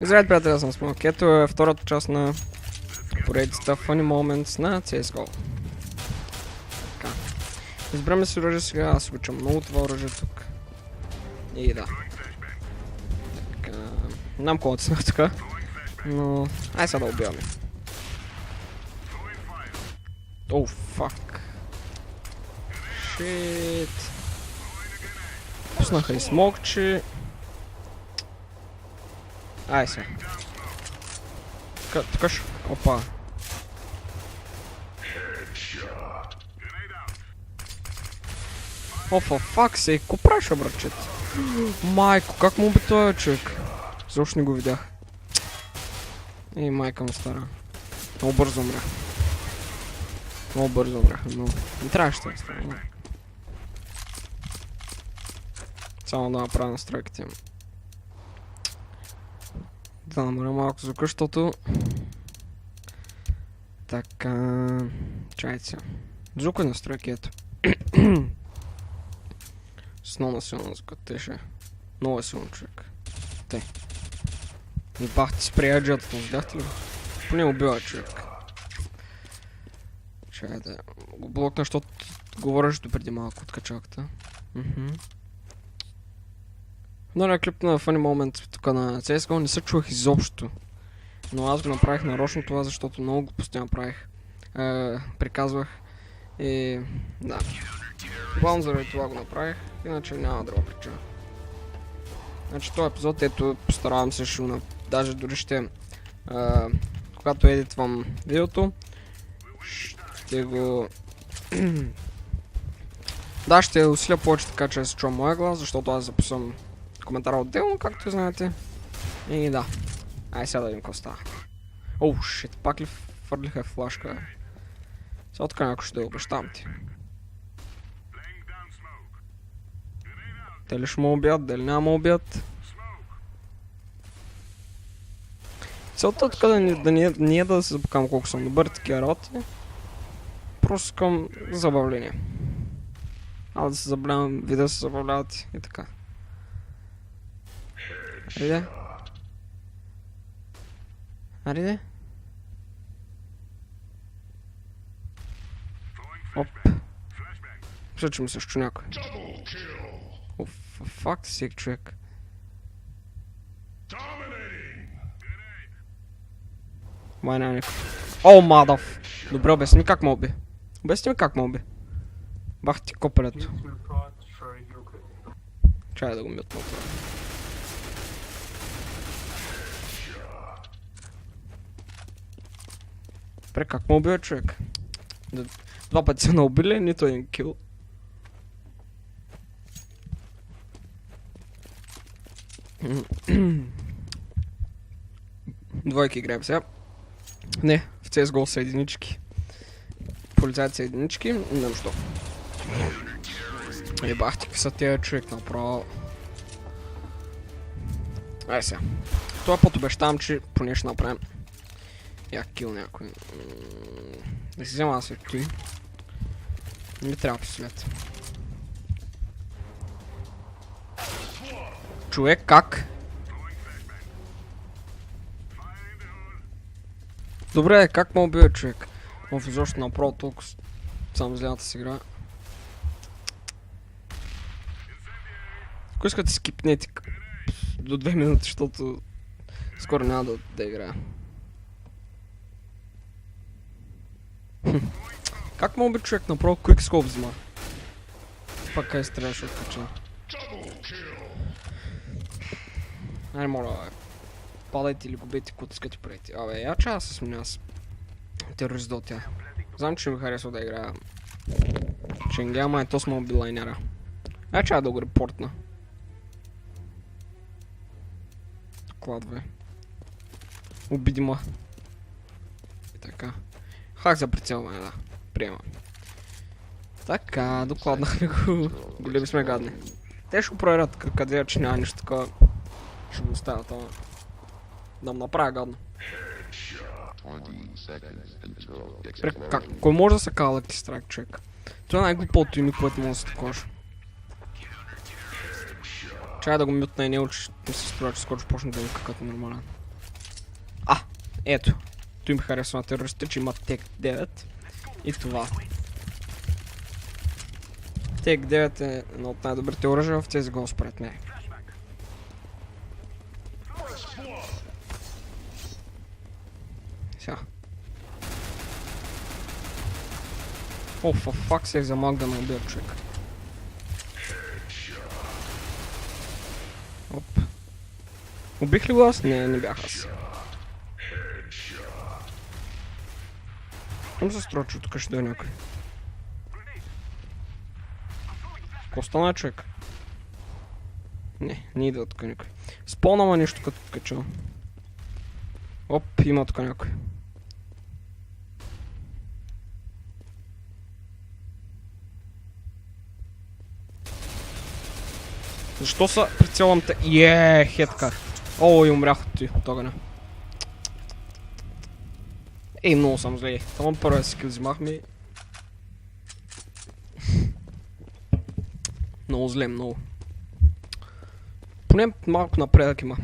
Здравейте, приятели, аз съм Смок. Ето е втората част на поредицата Funny Moments на CSGO. Така. Избраме си оръжие сега, аз обичам много това оръжие тук. И да. Така. Не знам колко цена тук, но... Ай сега да убиваме. Оу, фак. Шит. Пуснаха и смокче. Ай сега. Тук ще... Опа. Офа, фак се, ко правиш, братчет? Майко, как му уби този човек? Защо не го видях? Ей, майка му стара. Много бързо умрях. Много бързо умрях, но... Не трябваше да става. Само да направя настройките им. Да намаля малко звука, защото... Така... Чайте се. Звука настройки, ето. С много силно звука, теше. Много е силно, човек. Тъй. И бах ти спре аджата, видяхте ли? Поне убива човек. Чай да го блокна, защото говориш до преди малко от качалката. Новия клип на Funny Moment тук на CSGO не се чувах изобщо. Но аз го направих нарочно това, защото много глупости направих. Приказвах. И... да. Главно заради това го направих, иначе няма друга причина. Значи този епизод, ето постаравам се, даже дори ще... когато едитвам видеото, ще го... да, ще усиля повече така, че се чува моя глас, защото аз записвам коментара отделно, както знаете. И да. Ай сега да видим какво става. Оу, шит, пак ли фърлиха флашка? Сега така някой ще да обещам ти. Дали ще ме убият, дали няма ме убият? Целта тук не е да се запокам колко съм добър такива работи. Просто искам забавление. Аз да се забавлявам, ви да се забавляват и така. Ариде? Ариде? Оп. Мисля, че ми се щу някой. Оф, факт си човек. Май няма никой. О, мадав! Добре, обясни как ме уби. Обясни ми как ме уби. Бах ти копелето. Чай да го мютна това. Добре, как ме убива човек? Два пъти са наубили, нито един кил. Двойки играем сега. Не, в CSGO са единички. Полицайите са единички, не знам що. Ебах ти, какви са тия човек направо. Ай сега. Това път обещавам, че поне ще направим. Як кил някой. Да си взема да се кил. Не ми трябва пистолет. Човек, как? Добре, как ме убива човек? Оф, изобщо направо толкова само зелената си игра. Ако искате скипнете до 2 минути, защото скоро няма да играя. Как ме уби човек направо quick scope взима? Пак къде стреляш от кача? Ай, моля, бе. Падайте или губете, каквото искате правите. Абе, я че аз се сменя с терорист до тя. Знам, че ми харесва да играя Ченге, ама ето с мобилайнера. Я че да го репортна. Докладвай. Обидима. И така. Хак за прицелване, да. Приема. Така, докладнахме го. Големи сме гадни. Те ще го проверят къде, че няма нищо такова. Ще го оставя това. Да му направя гадно. Кой може да се казва Lucky Strike, човек? Това е най-глупото име, което може да се такош. Чай да го мютна и не учи, не се струва, че скоро ще почне да ми какъвто нормален. Ето. Той ми харесва на терористите, че има Тек 9. И това. Тек 9 е едно от най-добрите оръжия в CSGO според мен. Сега. О, фак се за маг да ме убия човек. Оп. Убих ли го аз? Не бях аз. Там се струва, че тук ще дойде някой. Ко стана човек? Не идва тук никой. Спълнава нещо като кача. Оп, има тук някой. Защо са прицелвам те? Хетка. О, и умрях от огъня. Ей, много съм зле. Само първия скил взимахме. Много зле, много. Поне малко напредък има.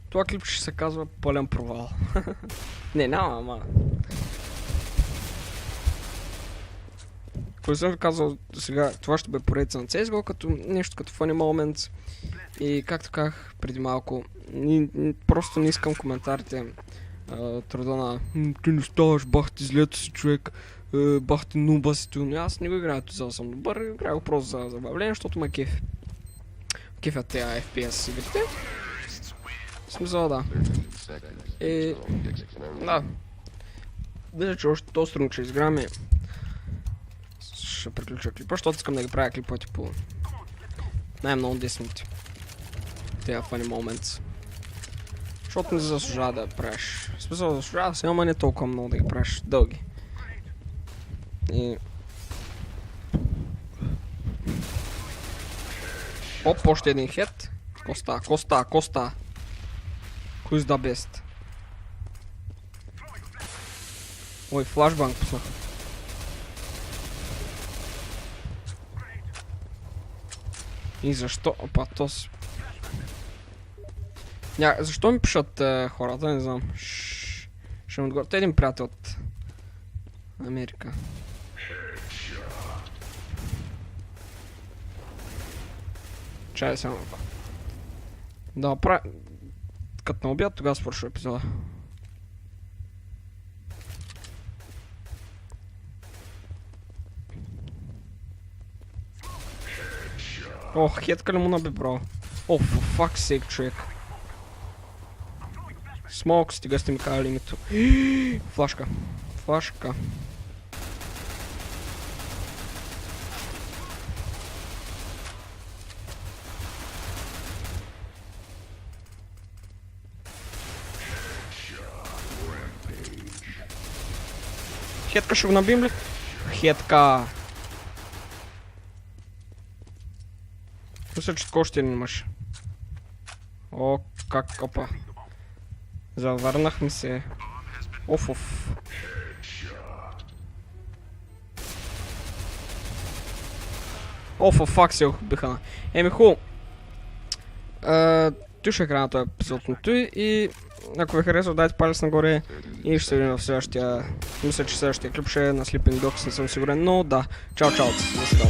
Това клип ще се казва пълен провал. Няма, ама. Кой съм казал сега, това ще бъде поредица на CSGO, като нещо като funny moments. И както казах преди малко, просто не искам коментарите труда на ти не ставаш, бах ти злето си човек, бах ти нуба си tu. Аз не го играя, за да съм добър, играя го просто за забавление, защото ме кеф. Кефят тези FPS игрите. В смисъл, да. Да. Вижда, че още този струнг ще изграме. Ще приключа клипа, защото искам да ги правя клипа по най-много 10 минути. Тея funny moments. Защото не заслужава да правиш. В смисъл заслужава се, ама не толкова много да ги правиш дълги. И... Оп, още един хет. Коста. Who's the best? Ой, флашбанк пусна. И защо? Опа, тос. Защо ми пишат хората? Не знам. Ще ми отговоря. Един приятел от Америка. Чай само. Да, като на обяд, тогава свършва епизода. Ох, хетка ли му наби, бро? О, for fuck's sake, човек. Смок, стига сте ми казали името. Флашка. Хетка ще го набим ли? Хетка. Мисля, че такова ще не имаш. О, как копа. Завърнахме се. Оф. Фак се биха. Еми хубаво. Той ще края на този епизод на той и ако ви харесва, дайте палец нагоре и ще се видим в следващия... Мисля, че следващия клип ще е на Sleeping Dogs, не съм сигурен, но да. Чао, до сега.